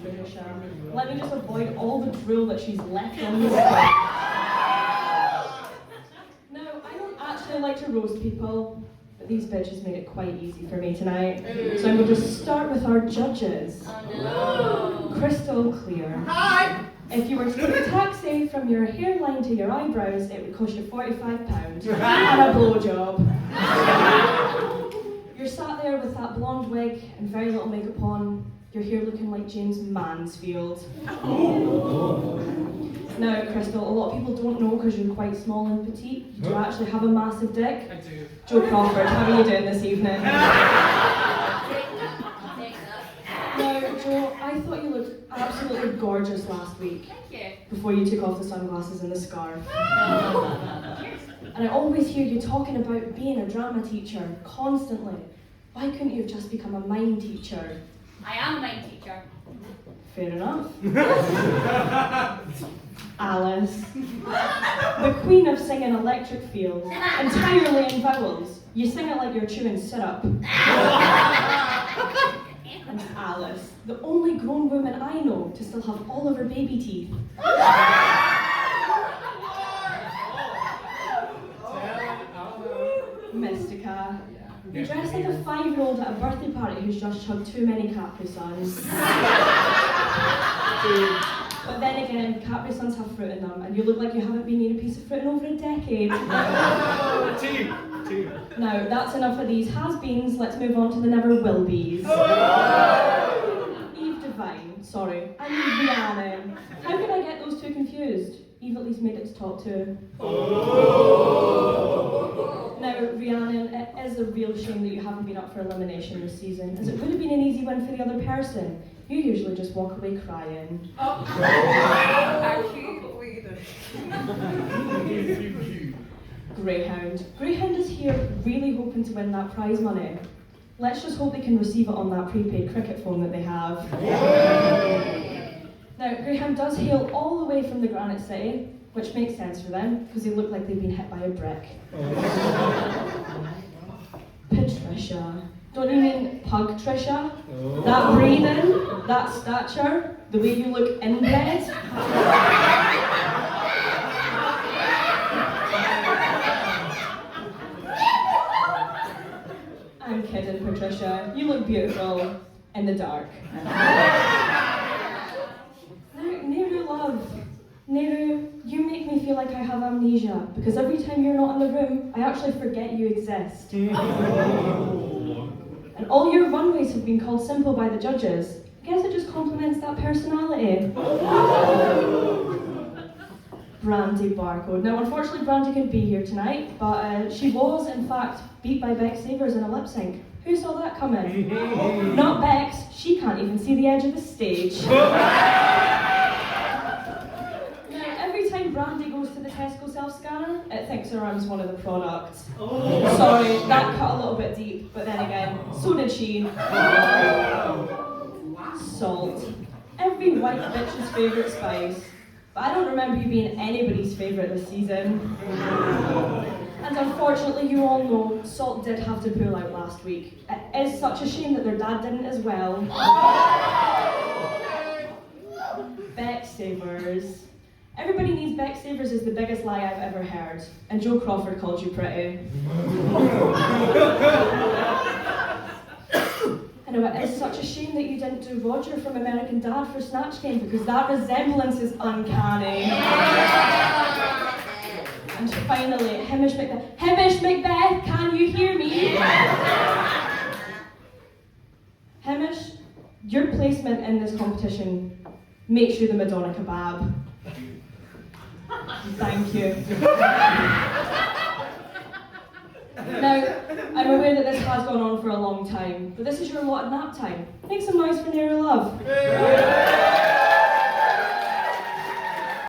Patricia. Let me just avoid all the drool that she's left on the skin. No, I don't actually like to roast people, but these bitches made it quite easy for me tonight. So I'm going to start with our judges. Oh, no. Crystal clear. Hi! If you were to take a taxi from your hairline to your eyebrows, it would cost you £45 and a blowjob. You're sat there with that blonde wig and very little makeup on, your hair looking like James Mansfield. Now, Crystal, a lot of people don't know because you're quite small and petite. You do actually have a massive dick. I do. Joe Crawford, how are you doing this evening? Now, Joe, I thought you looked absolutely gorgeous last week. Thank you. Before you took off the sunglasses and the scarf. And I always hear you talking about being a drama teacher, constantly. Why couldn't you have just become a mime teacher? I am a mime teacher. Fair enough. Alice, the queen of singing electric fields, entirely in vowels. You sing it like you're chewing syrup. And Alice, the only grown woman I know to still have all of her baby teeth. Mystica, you dress like a 5-year-old at a birthday party who's just chugged too many Capri Suns. But then again, Capri Suns have fruit in them, and you look like you haven't been eating a piece of fruit in over a decade. Two. Now, that's enough of these has-beens, let's move on to the never-will-bees. Eve Devine, sorry, I mean Rhiannon. How could I get those two confused? Eve at least made it to top 2. Now, Rhiannon, it is a real shame that you haven't been up for elimination this season, as it would have been an easy win for the other person. You usually just walk away crying. Greyhound. Greyhound is here really hoping to win that prize money. Let's just hope they can receive it on that prepaid cricket phone that they have. Now, Greyhound does hail all the way from the Granite City, which makes sense for them, because they look like they've been hit by a brick. Patricia. Don't you mean Pug Trisha? That breathing, that stature, the way you look inbred. I'm kidding, Patricia. You look beautiful in the dark. Now, Nehru, love. Nehru, you make me feel like I have amnesia, because every time you're not in the room, I actually forget you exist. And all your runways have been called simple by the judges. I guess it just complements that personality. Brandy Barcode. Now, unfortunately, Brandy couldn't be here tonight, but she was, in fact, beat by Bex Savers in a lip sync. Who saw that coming? Not Bex. She can't even see the edge of the stage. Now, every time Brandy goes to the Tesco self-scanner, it thinks her arm's one of the products. Sorry, that cut a little bit deep, but then again, so did she. Salt. Every white bitch's favourite spice. But I don't remember you being anybody's favourite this season. And unfortunately, you all know, Salt did have to pull out last week. It is such a shame that their dad didn't as well. Bex Savers. Everybody needs Bex Savers is the biggest lie I've ever heard. And Joe Crawford called you pretty. I know, it is such a shame that you didn't do Roger from American Dad for Snatch Game, because that resemblance is uncanny. And finally, Hamish Macbeth. Hamish Macbeth, can you hear me? Hamish, your placement in this competition makes you the Madonna kebab. Thank you. Now, I'm aware that this has gone on for a long time, but this is your allotted nap time. Make some noise for Nehru Love.